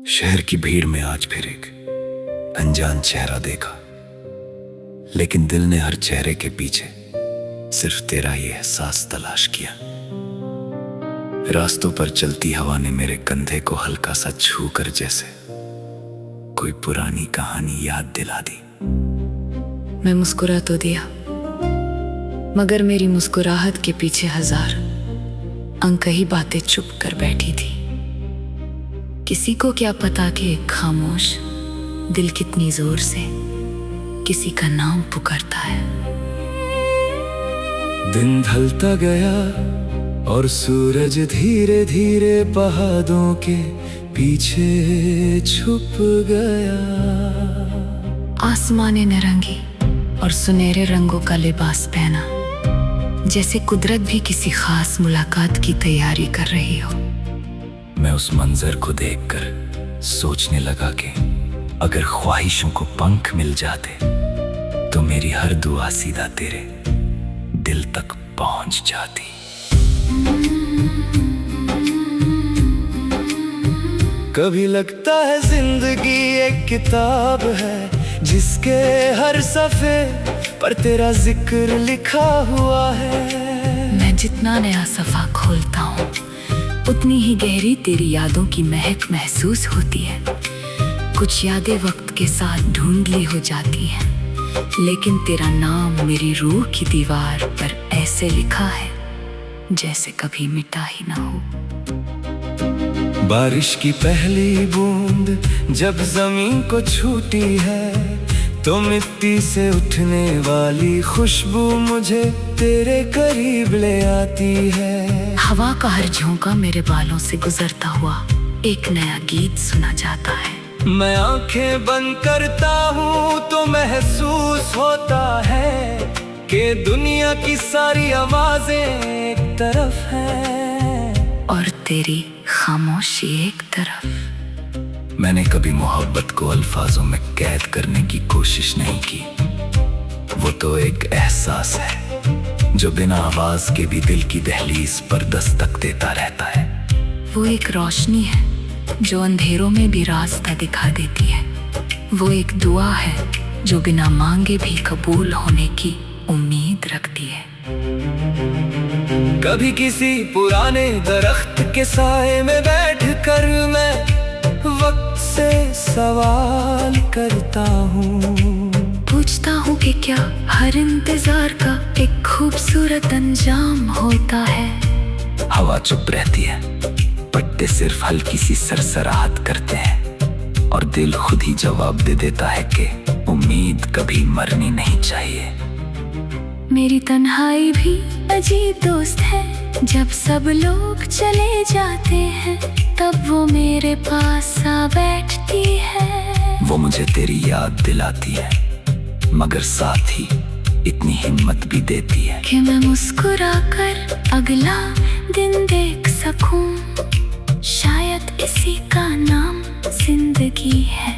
शहर की भीड़ में आज फिर एक अनजान चेहरा देखा, लेकिन दिल ने हर चेहरे के पीछे सिर्फ तेरा ही एहसास तलाश किया। रास्तों पर चलती हवा ने मेरे कंधे को हल्का सा छू कर जैसे कोई पुरानी कहानी याद दिला दी। मैं मुस्कुरा तो दिया, मगर मेरी मुस्कुराहट के पीछे हजार अनकही बातें चुप कर बैठी थी। किसी को क्या पता कि एक खामोश दिल कितनी जोर से किसी का नाम पुकारता है। दिन ढलता गया और सूरज धीरे धीरे पहाड़ों के पीछे छुप गया। आसमां ने नारंगी और सुनहरे रंगों का लिबास पहना, जैसे कुदरत भी किसी खास मुलाकात की तैयारी कर रही हो। मैं उस मंजर को देखकर सोचने लगा कि अगर ख्वाहिशों को पंख मिल जाते तो मेरी हर दुआ सीधा तेरे दिल तक पहुंच जाती। कभी लगता है जिंदगी एक किताब है जिसके हर सफ़े पर तेरा जिक्र लिखा हुआ है। मैं जितना नया सफ़ा खोलता हूँ उतनी ही गहरी तेरी यादों की महक महसूस होती है। कुछ यादें वक्त के साथ धुंधली हो जाती हैं, लेकिन तेरा नाम मेरी रूह की दीवार पर ऐसे लिखा है जैसे कभी मिटा ही ना हो। बारिश की पहली बूंद जब जमीन को छूती है तो मिट्टी से उठने वाली खुशबू मुझे तेरे करीब ले आती है। हवा का हर झोंका मेरे बालों से गुजरता हुआ एक नया गीत सुना जाता है। मैं आंखें बंद करता हूँ तो महसूस होता है कि दुनिया की सारी आवाजें एक तरफ हैं और तेरी खामोशी एक तरफ। मैंने कभी मोहब्बत को अल्फाजों में कैद करने की कोशिश नहीं की। वो तो एक एहसास है जो बिना आवाज के भी दिल की दहलीज पर दस्तक देता रहता है। वो एक रोशनी है जो अंधेरों में भी रास्ता दिखा देती है। वो एक दुआ है जो बिना मांगे भी कबूल होने की उम्मीद रखती है। कभी किसी पुराने दरख्त के साए में बैठकर मैं वक्त से सवाल करता हूँ। पूछता हूँ कि क्या हर इंतजार का एक खूबसूरत अंजाम होता है। हवा चुप रहती है, पत्ते सिर्फ हल्की सी सरसराहट करते हैं और दिल खुद ही जवाब दे देता है कि उम्मीद कभी मरनी नहीं चाहिए। मेरी तन्हाई भी अजीब दोस्त है, जब सब लोग चले जाते हैं तब वो मेरे पास आ बैठती है। वो मुझे तेरी याद दिलाती है, मगर साथ ही इतनी हिम्मत भी देती है कि मैं मुस्कुरा कर अगला दिन देख सकूं। शायद इसी का नाम जिंदगी है,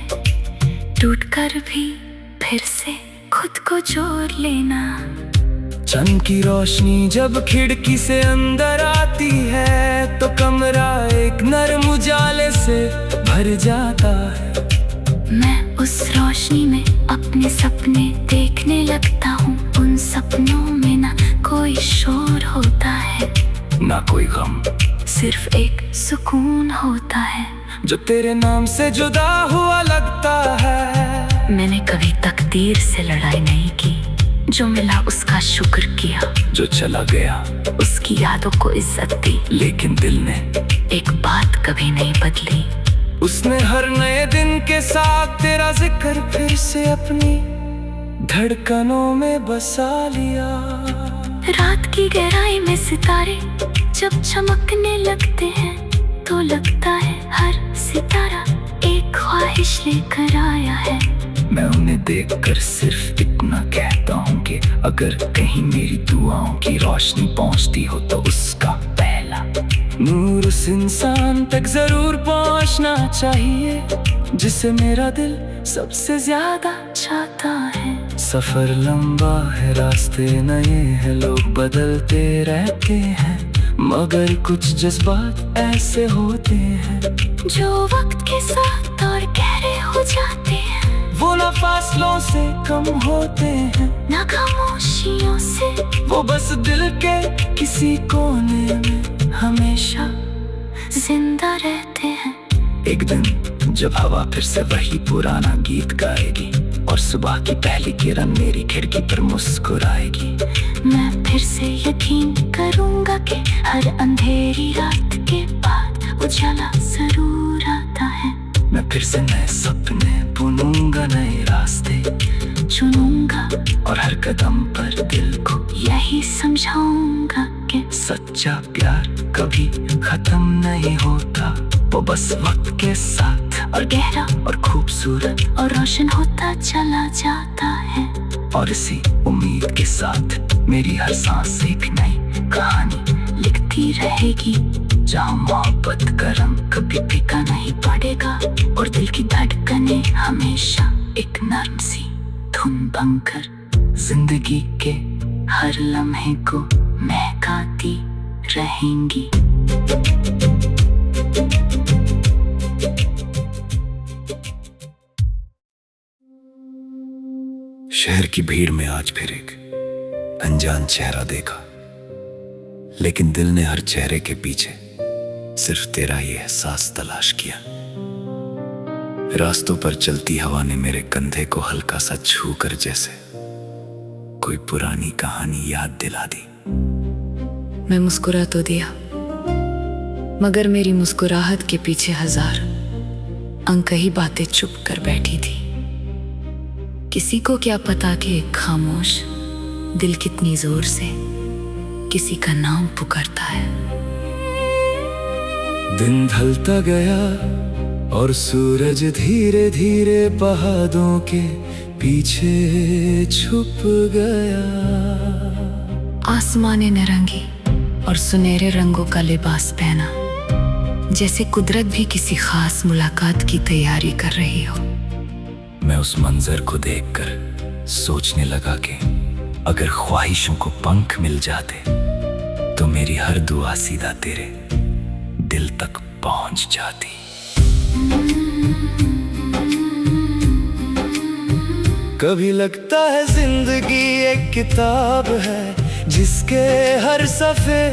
टूटकर भी फिर से खुद को जोड़ लेना। चंद की रोशनी जब खिड़की से अंदर आती है तो कमरा एक नरम उजाले से भर जाता है। मैं उस रोशनी में अपने सपने देखने लगता हूँ। उन सपनों में ना कोई शोर होता है, ना कोई गम, सिर्फ एक सुकून होता है जो तेरे नाम से जुदा हुआ लगता है। मैंने कभी तकदीर से लड़ाई नहीं की, जो मिला उसका शुक्र किया। जो चला गया उसकी यादों को इज्जत दी, लेकिन दिल ने एक बात कभी नहीं बदली। उसने हर नए दिन के साथ तेरा जिक्र फिर से अपनी धड़कनों में बसा लिया। रात की गहराई में सितारे जब चमकने लगते हैं तो लगता है हर सितारा एक ख्वाहिश लेकर आया है। मैं उन्हें देखकर सिर्फ इतना कहता हूँ कि अगर कहीं मेरी दुआओं की रोशनी पहुँचती हो तो उसका पहला नूर उस इंसान तक जरूर पहुँचना चाहिए जिसे मेरा दिल सबसे ज्यादा चाहता है। सफर लंबा है, रास्ते नए हैं, लोग बदलते रहते हैं, मगर कुछ जज्बात ऐसे होते हैं जो वक्त के साथ और गहरे हो जाते हैं, वो ना फासलों से कम होते हैं, ना खामोशियों से, वो बस दिल के किसी कोने में हमेशा जिंदा रहते हैं। एक दिन जब हवा फिर से वही पुराना गीत गाएगी और सुबह की पहली किरण मेरी खिड़की पर मुस्कुराएगी, मैं फिर से यकीन करूंगा कि हर अंधेरी रात के बाद उजाला जरूर आता है। मैं फिर से नए सपने बुनूंगा, नए रास्ते चुनूंगा और हर कदम पर दिल को यही समझाऊंगा कि सच्चा प्यार कभी खत्म नहीं होता, वो बस वक्त के साथ और गहरा और खूबसूरत और रोशन होता चला जाता है। और इसी उम्मीद के साथ मेरी हर सांस एक नई कहानी लिखती रहेगी, जहाँ मोहब्बत का रंग कभी फीका नहीं पड़ेगा और दिल की धड़कनें हमेशा एक नर्म सी धुन बनकर जिंदगी के हर लम्हे को महकाती रहेंगी। शहर की भीड़ में आज फिर एक अनजान चेहरा देखा, लेकिन दिल ने हर चेहरे के पीछे सिर्फ तेरा ये एहसास तलाश किया। रास्तों पर चलती हवा ने मेरे कंधे को हल्का सा छू कर जैसे कोई पुरानी कहानी याद दिला दी। मैं मुस्कुरा तो दिया, मगर मेरी मुस्कुराहट के पीछे हजार अनकही बातें चुप कर बैठी थी। किसी को क्या पता कि एक खामोश दिल कितनी जोर से किसी का नाम पुकारता है। दिन ढलता गया और सूरज धीरे धीरे पहाड़ों के पीछे छुप गया। आसमां ने नारंगी और सुनहरे रंगों का लिबास पहना, जैसे कुदरत भी किसी खास मुलाकात की तैयारी कर रही हो। मैं उस मंजर को देखकर सोचने लगा कि अगर ख्वाहिशों को पंख मिल जाते तो मेरी हर दुआ सीधा तेरे दिल तक पहुंच जाती। कभी लगता है जिंदगी एक किताब है जिसके हर सफ़े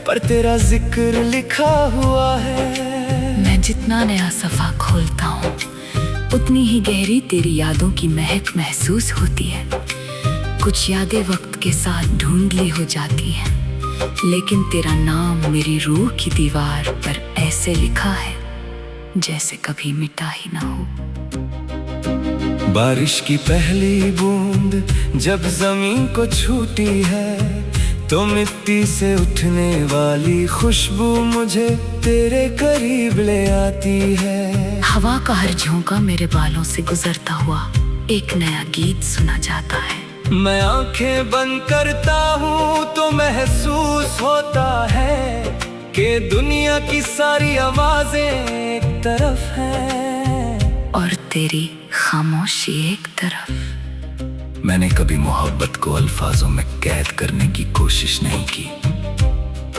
पर तेरा जिक्र लिखा हुआ है। मैं जितना नया सफ़ा खोलता हूँ उतनी ही गहरी तेरी यादों की महक महसूस होती है। कुछ यादें वक्त के साथ ढूंढली हो जाती हैं, लेकिन तेरा नाम मेरी रूह की दीवार पर ऐसे लिखा है जैसे कभी मिटा ही ना हो। बारिश की पहली बूंद जब जमीन को छूती है तो मिट्टी से उठने वाली खुशबू मुझे तेरे करीब ले आती है। हवा का हर झोंका मेरे बालों से गुजरता हुआ एक नया गीत सुना जाता है। मैं आंखें बंद करता हूँ तो महसूस होता है कि दुनिया की सारी आवाजें एक तरफ है और तेरी खामोशी एक तरफ। मैंने कभी मोहब्बत को अल्फाजों में कैद करने की कोशिश नहीं की।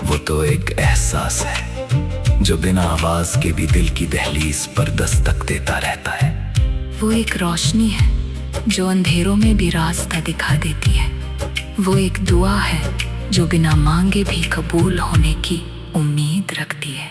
वो तो एक एहसास है जो बिना आवाज के भी दिल की दहलीज पर दस्तक देता रहता है। वो एक रोशनी है जो अंधेरों में भी रास्ता दिखा देती है। वो एक दुआ है जो बिना मांगे भी कबूल होने की उम्मीद रखती है।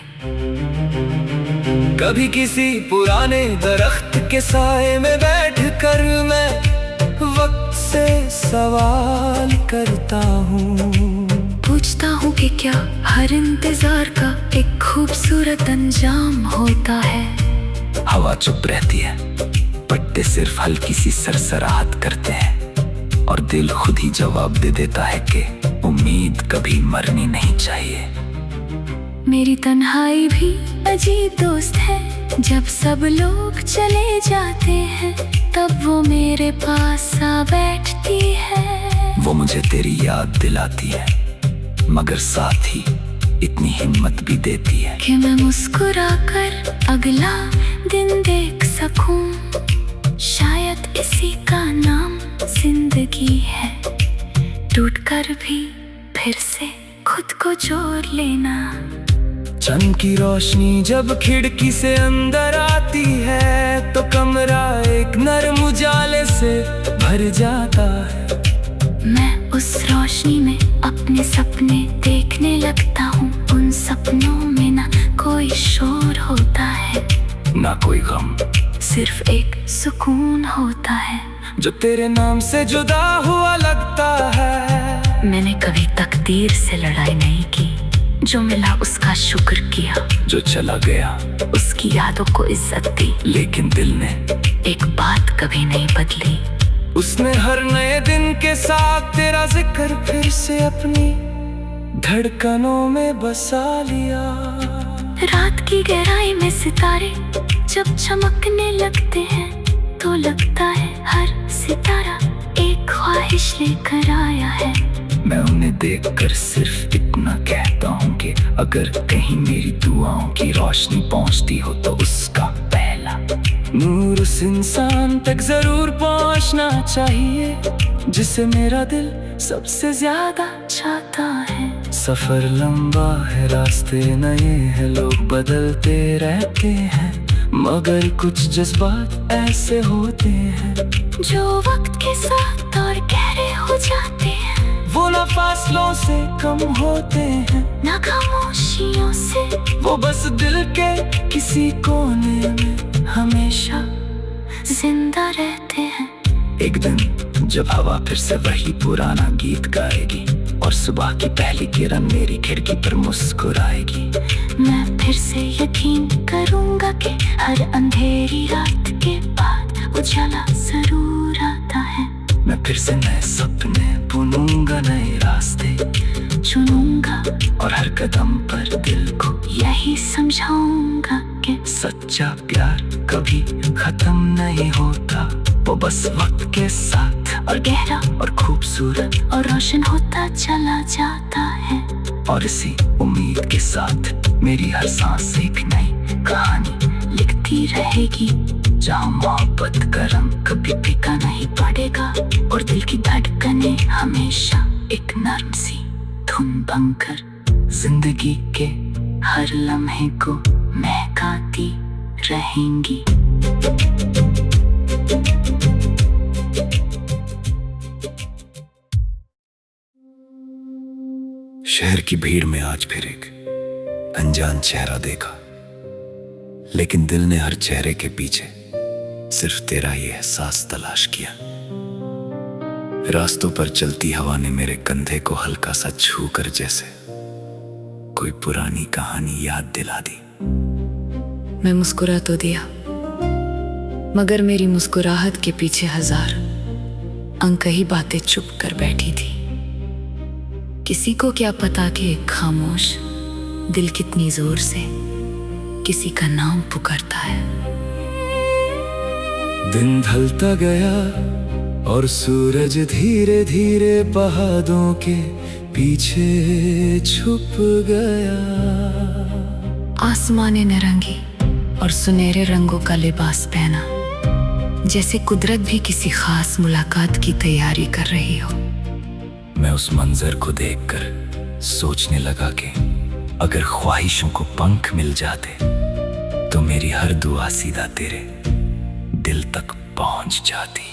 कभी किसी पुराने दरख्त के साए में बैठकर मैं वक्त से सवाल करता हूँ। पूछता हूँ कि क्या हर इंतजार का एक खूबसूरत अंजाम होता है। हवा चुप रहती है, पत्ते सिर्फ हल्की सी सरसराहट करते हैं और दिल खुद ही जवाब दे देता है कि उम्मीद कभी मरनी नहीं चाहिए। मेरी तन्हाई भी अजीब दोस्त है, जब सब लोग चले जाते हैं तब वो मेरे पास आ बैठती है। वो मुझे तेरी याद दिलाती है, मगर साथ ही इतनी हिम्मत भी देती है कि मैं मुस्कुरा कर अगला दिन देख सकूं। शायद इसी का नाम जिंदगी है, टूट कर भी फिर से खुद को जोड़ लेना। चंद की रोशनी जब खिड़की से अंदर आती है तो कमरा एक नरम उजाले से भर जाता है। मैं उस रोशनी में अपने सपने देखने लगता हूँ। उन सपनों में ना कोई शोर होता है, ना कोई गम, सिर्फ एक सुकून होता है जो तेरे नाम से जुदा हुआ लगता है। मैंने कभी तकदीर से लड़ाई नहीं की, जो मिला उसका शुक्र किया। जो चला गया उसकी यादों को इज्जत दी, लेकिन दिल ने एक बात कभी नहीं बदली। उसने हर नए दिन के साथ तेरा जिक्र फिर से अपनी धड़कनों में बसा लिया। रात की गहराई में सितारे जब चमकने लगते हैं तो लगता है हर सितारा एक ख्वाहिश लेकर आया है। मैं उन्हें देखकर सिर्फ इतना कहता हूँ कि अगर कहीं मेरी दुआओं की रोशनी पहुँचती हो तो उसका पहला नूर उस इंसान तक जरूर पहुँचना चाहिए जिसे मेरा दिल सबसे ज्यादा चाहता है। सफर लंबा है, रास्ते नए हैं, लोग बदलते रहते हैं, मगर कुछ जज्बात ऐसे होते हैं जो वक्त के साथ और गहरे हो जाते हैं। वो ना फासलों से कम होते हैं, ना खामोशियों से, वो बस दिल के किसी कोने में हमेशा जिंदा रहते हैं। एक दिन जब हवा फिर से वही पुराना गीत गाएगी और सुबह की पहली किरण मेरी खिड़की पर मुस्कुराएगी, मैं फिर से यकीन करूंगा कि हर अंधेरी रात के बाद उजाला जरूर आता है। मैं फिर से नए सपने बुनूंगा, नए रास्ते चुनूंगा और हर कदम पर दिल को यही समझाऊंगा कि सच्चा प्यार कभी खत्म नहीं होता, वो बस वक्त के साथ और गहरा और खूबसूरत और रोशन होता चला जाता है। और इसी उम्मीद के साथ मेरी हर सांस एक नई कहानी लिखती रहेगी, जहाँ मोहब्बत का रंग कभी फीका नहीं पड़ेगा और दिल की धड़कनें हमेशा एक नर्म सी धुन बनकर जिंदगी के हर लम्हे को महकाती रहेंगी। शहर की भीड़ में आज फिर एक अनजान चेहरा देखा, लेकिन दिल ने हर चेहरे के पीछे सिर्फ तेरा ही एहसास तलाश किया। रास्तों पर चलती हवा ने मेरे कंधे को हल्का सा छू कर जैसे कोई पुरानी कहानी याद दिला दी। मैं मुस्कुरा तो दिया, मगर मेरी मुस्कुराहट के पीछे हजार अनकही बातें चुप कर बैठी थी। किसी को क्या पता कि एक खामोश दिल कितनी जोर से किसी का नाम पुकारता है। दिन ढलता गया और सूरज धीरे धीरे पहाड़ों के पीछे छुप गया। आसमां ने नारंगी और सुनहरे रंगों का लिबास पहना, जैसे कुदरत भी किसी खास मुलाकात की तैयारी कर रही हो। मैं उस मंजर को देखकर सोचने लगा कि अगर ख्वाहिशों को पंख मिल जाते तो मेरी हर दुआ सीधा तेरे दिल तक पहुंच जाती।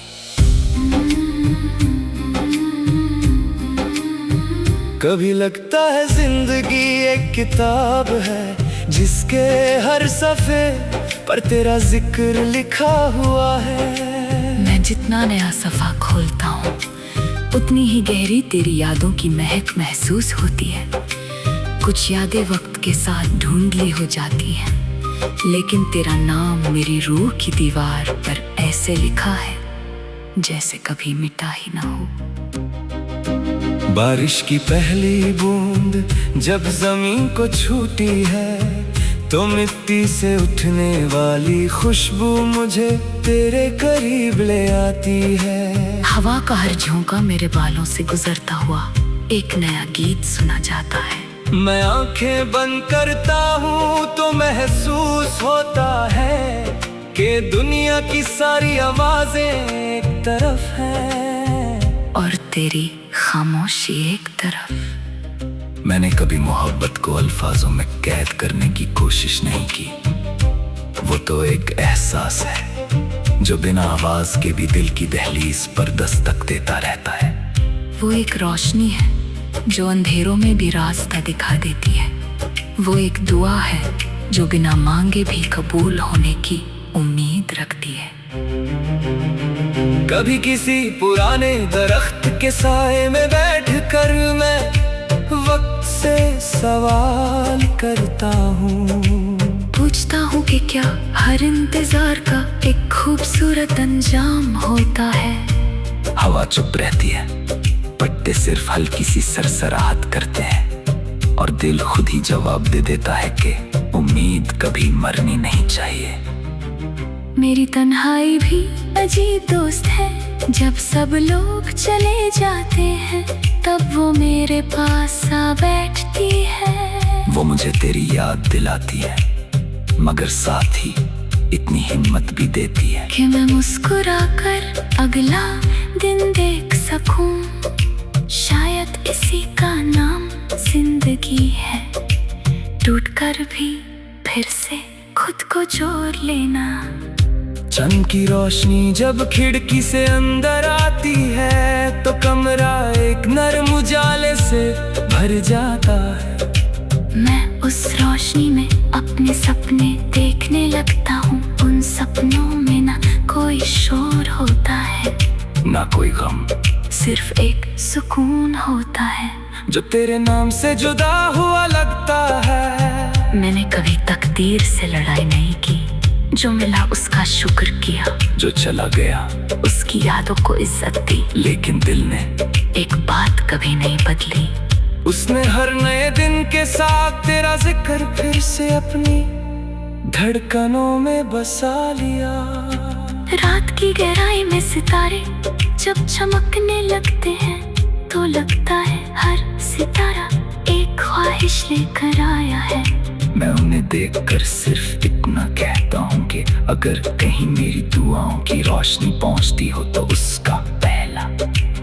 कभी लगता है जिंदगी एक किताब है जिसके हर सफ़े पर तेरा जिक्र लिखा हुआ है। मैं जितना नया सफ़ा खोलता हूँ उतनी ही गहरी तेरी यादों की महक महसूस होती है। कुछ यादें वक्त के साथ ढूंढली हो जाती हैं, लेकिन तेरा नाम मेरी रूह की दीवार पर ऐसे लिखा है जैसे कभी मिटा ही ना हो। बारिश की पहली बूंद जब जमीन को छूती है तो मिट्टी से उठने वाली खुशबू मुझे तेरे करीब ले आती है। हवा का हर झोंका मेरे बालों से गुजरता हुआ एक नया गीत सुना जाता है। मैं आंखें बंद करता हूँ तो महसूस होता है कि दुनिया की सारी आवाजें एक तरफ हैं और तेरी खामोशी एक तरफ। मैंने कभी मोहब्बत को अल्फाजों में कैद करने की कोशिश नहीं की। वो तो एक एहसास है जो बिना आवाज के भी दिल की दहलीज पर दस्तक देता रहता है। वो एक रोशनी है जो अंधेरों में भी रास्ता दिखा देती है। वो एक दुआ है जो बिना मांगे भी कबूल होने की उम्मीद रखती है। कभी किसी पुराने दरख्त के साए में बैठकर मैं वक्त से सवाल करता हूँ। पूछता हूँ कि क्या हर इंतजार का एक खूबसूरत अंजाम होता है। हवा चुप रहती है, पत्ते सिर्फ हल्की सी सरसराहट करते हैं और दिल खुद ही जवाब दे देता है कि उम्मीद कभी मरनी नहीं चाहिए। मेरी तन्हाई भी अजीब दोस्त है। जब सब लोग चले जाते हैं तब वो मेरे पास आ बैठती है। वो मुझे तेरी याद दिलाती है मगर साथ ही इतनी हिम्मत भी देती है कि मैं मुस्कुराकर अगला दिन देख सकूं। शायद इसी का नाम जिंदगी है। टूटकर भी फिर से खुद को जोड़ लेना। चंद की रोशनी जब खिड़की से अंदर आती है तो कमरा एक नरम उजाले से भर जाता है। मैं उस रोशनी में अपने सपने देखने लगता हूँ। उन सपनों में ना कोई शोर होता है, ना कोई गम, सिर्फ एक सुकून होता है जो तेरे नाम से जुदा हुआ लगता है। मैंने कभी तकदीर से लड़ाई नहीं की। जो मिला उसका शुक्र किया, जो चला गया उसकी यादों को इज्जत दी। लेकिन दिल ने एक बात कभी नहीं बदली। उसने हर नए दिन के साथ तेरा जिक्र फिर से अपनी धड़कनों में बसा लिया। रात की गहराई में सितारे जब चमकने लगते हैं तो लगता है हर सितारा एक ख्वाहिश लेकर आया है। मैं उन्हें देखकर सिर्फ इतना कहता हूँ कि अगर कहीं मेरी दुआओं की रोशनी पहुँचती हो तो उसका पहला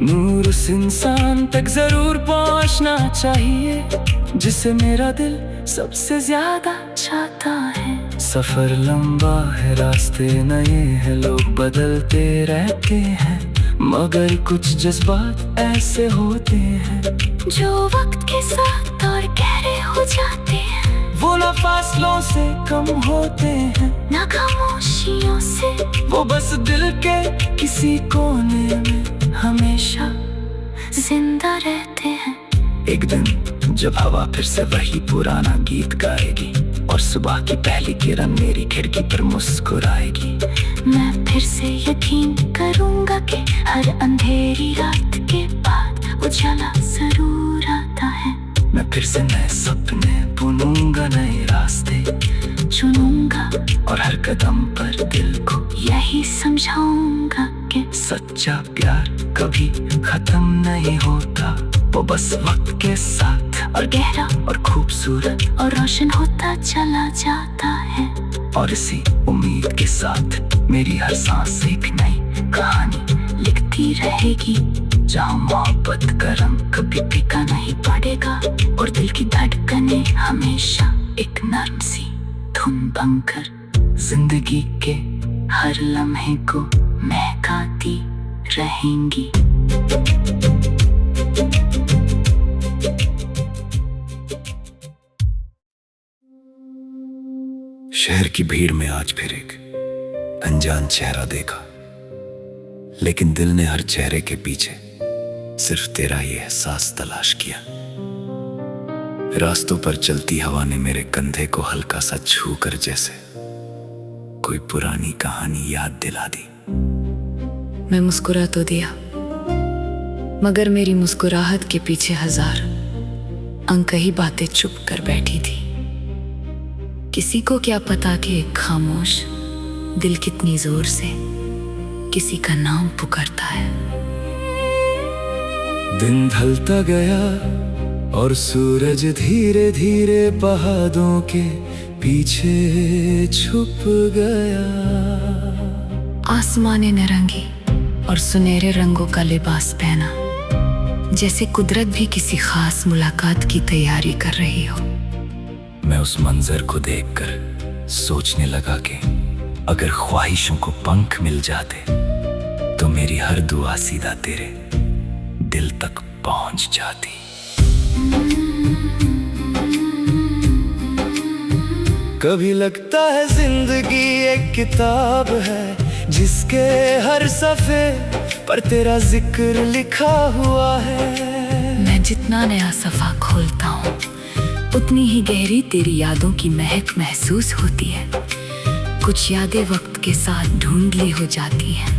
नूर उस इंसान तक जरूर पहुँचना चाहिए जिसे मेरा दिल सबसे ज्यादा चाहता है। सफर लंबा है, रास्ते नए हैं, लोग बदलते रहते हैं मगर कुछ जज्बात ऐसे होते हैं जो वक्त के साथ और गहरे हो जाते हैं। वो ना फासलों से कम होते हैं ना खामोशियों से। वो बस दिल के किसी कोने में हमेशा जिंदा रहते हैं। एक दिन जब हवा फिर से वही पुराना गीत गाएगी और सुबह की पहली किरण मेरी खिड़की पर मुस्कुराएगी, मैं फिर से यकीन करूंगा कि हर अंधेरी रात के बाद उजाला जरूर आता है। मैं फिर से नए सपने बुनूंगा, नए रास्ते चुनूंगा और हर कदम पर दिल को यही समझाऊंगा कि सच्चा प्यार कभी खत्म नहीं होता। वो बस वक्त के साथ और गहरा और खूबसूरत और रोशन होता चला जाता है। और इसी उम्मीद के साथ मेरी हर सांस एक नई कहानी लिखती रहेगी जहाँ मोहब्बत का रंग कभी फीका नहीं पड़ेगा और दिल की धड़कनें हमेशा एक नर्म सी धुन बनकर जिंदगी के हर लम्हे को महकाती रहेंगी। शहर की भीड़ में आज फिर एक अनजान चेहरा देखा, लेकिन दिल ने हर चेहरे के पीछे सिर्फ तेरा ये एहसास तलाश किया। रास्तों पर चलती हवा ने मेरे कंधे को हल्का सा छू कर जैसे कोई पुरानी कहानी याद दिला दी। मैं मुस्कुरा तो दिया मगर मेरी मुस्कुराहट के पीछे हजार अनकही बातें चुप कर बैठी थी। किसी को क्या पता कि एक खामोश दिल कितनी जोर से किसी का नाम पुकारता है। दिन ढलता गया और सूरज धीरे धीरे पहाड़ों के पीछे छुप गया। आसमां ने नारंगी और सुनहरे रंगों का लिबास पहना। जैसे कुदरत भी किसी खास मुलाकात की तैयारी कर रही हो। मैं उस मंजर को देखकर सोचने लगा कि अगर ख्वाहिशों को पंख मिल जाते तो मेरी हर दुआ सीधा तेरे दिल तक पहुंच जाती। कभी लगता है जिंदगी एक किताब है जिसके हर सफ़े पर तेरा जिक्र लिखा हुआ है। मैं जितना नया सफ़ा खोलता हूँ उतनी ही गहरी तेरी यादों की महक महसूस होती है। कुछ यादें वक्त के साथ धुंधली हो जाती हैं,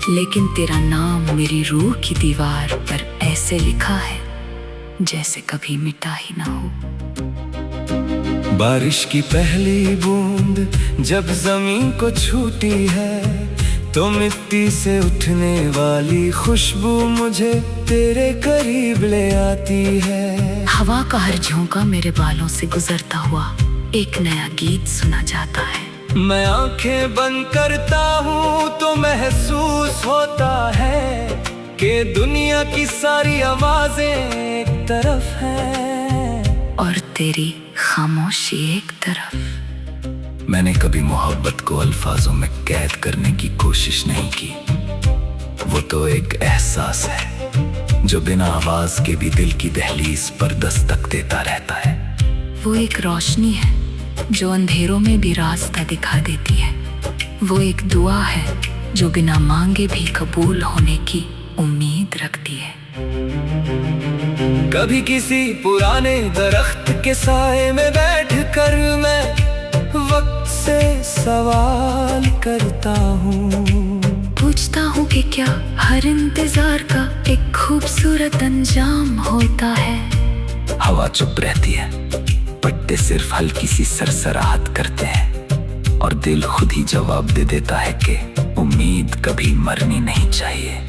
लेकिन तेरा नाम मेरी रूह की दीवार पर ऐसे लिखा है जैसे कभी मिटा ही ना हो। बारिश की पहली बूंद जब जमीन को छूती है तो मिट्टी से उठने वाली खुशबू मुझे तेरे करीब ले आती है। हवा का हर झोंका मेरे बालों से गुजरता हुआ एक नया गीत सुना जाता है। मैं आंखें बंद करता हूँ तो महसूस होता है कि दुनिया की सारी आवाजें एक तरफ हैं और तेरी खामोशी एक तरफ। मैंने कभी मोहब्बत को अल्फाजों में कैद करने की कोशिश नहीं की। वो तो एक एहसास है जो बिना आवाज के भी दिल की दहलीज पर दस्तक देता रहता है। वो एक रोशनी है जो अंधेरों में भी रास्ता दिखा देती है। वो एक दुआ है जो बिना मांगे भी कबूल होने की उम्मीद रखती है। कभी किसी पुराने दरख्त के साए में बैठकर मैं वक्त से सवाल करता हूँ। पूछता हूँ कि क्या हर इंतजार का एक खूबसूरत अंजाम होता है। हवा चुप रहती है, पत्ते सिर्फ हल्की सी सरसराहट करते हैं और दिल खुद ही जवाब दे देता है कि उम्मीद कभी मरनी नहीं चाहिए।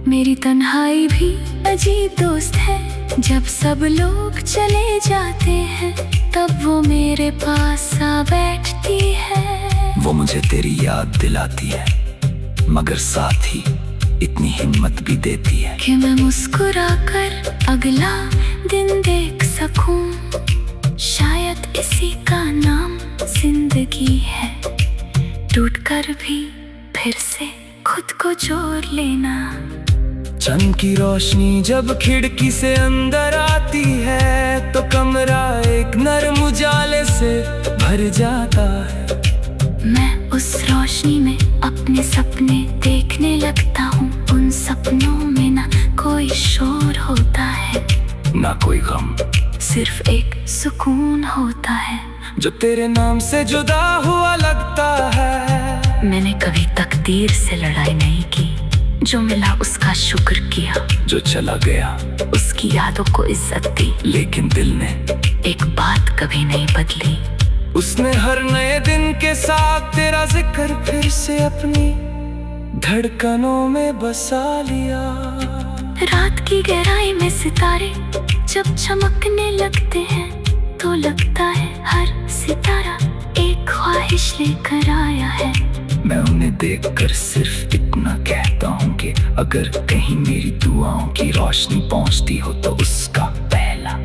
मेरी तन्हाई भी अजीब दोस्त है। जब सब लोग चले जाते हैं तब वो मेरे पास आ बैठती है। वो मुझे तेरी याद दिलाती है मगर साथ ही इतनी हिम्मत भी देती है कि मैं मुस्कुराकर अगला दिन देख सकूं। शायद इसी का नाम जिंदगी है। टूटकर भी फिर से खुद को जोड़ लेना। चंद की रोशनी जब खिड़की से अंदर आती है तो कमरा एक नरम उजाले से भर जाता है। मैं उस रोशनी में अपने सपने देखने लगता हूँ। उन सपनों में ना कोई शोर होता है, ना कोई गम, सिर्फ एक सुकून होता है जो तेरे नाम से जुदा हुआ लगता है। मैंने कभी तकदीर से लड़ाई नहीं की। जो मिला उसका शुक्र किया, जो चला गया उसकी यादों को इज्जत दी। लेकिन दिल ने एक बात कभी नहीं बदली। उसने हर नए दिन के साथ तेरा जिक्र फिर से अपनी धड़कनों में बसा लिया। रात की गहराई में सितारे जब चमकने लगते हैं तो लगता है हर सितारा एक ख्वाहिश लेकर आया है। मैं उन्हें देखकर सिर्फ इतना कहता हूँ कि अगर कहीं मेरी दुआओं की रोशनी पहुँचती हो तो उसका पहला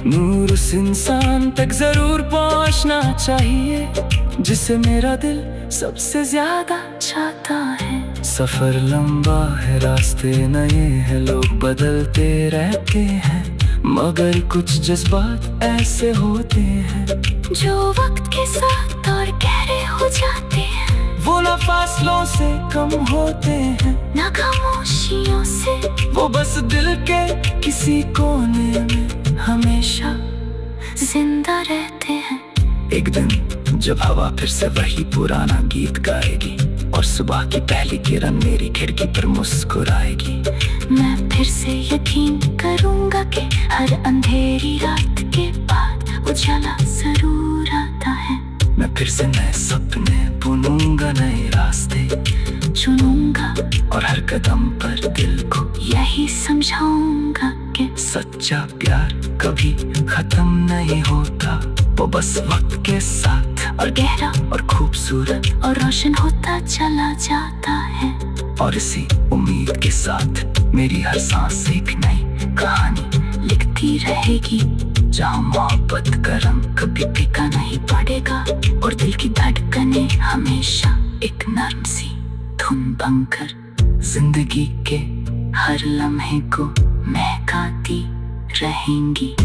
नूर उस इंसान तक जरूर पहुँचना चाहिए जिसे मेरा दिल सबसे ज्यादा चाहता है। सफर लंबा है, रास्ते नए हैं, लोग बदलते रहते हैं, मगर कुछ जज्बात ऐसे होते हैं जो वक्त के साथ और गहरे हो जाते हैं। वो ना फासलों से कम होते हैं, ना खामोशियों से। वो बस दिल के किसी कोने में हमेशा जिंदा रहते हैं। एक दिन जब हवा फिर से वही पुराना गीत गाएगी और सुबह की पहली किरण मेरी खिड़की पर मुस्कुराएगी, मैं फिर से यकीन करूंगा कि हर अंधेरी रात के बाद उजाला जरूर आता है। मैं फिर से नए सपने बुनूंगा, नए रास्ते चुनूंगा और हर कदम पर दिल को यही समझाऊंगा कि सच्चा प्यार कभी खत्म नहीं होता। वो बस वक्त के साथ और गहरा और खूबसूरत और रोशन होता चला जाता है। और इसी उम्मीद के साथ मेरी हर सांस एक नई कहानी लिखती रहेगी, जहाँ मोहब्बत का रंग कभी फीका नहीं पड़ेगा और दिल की धड़कनें हमेशा एक नर्म सी धुन बनकर जिंदगी के हर लम्हे को महकाती रहेंगी।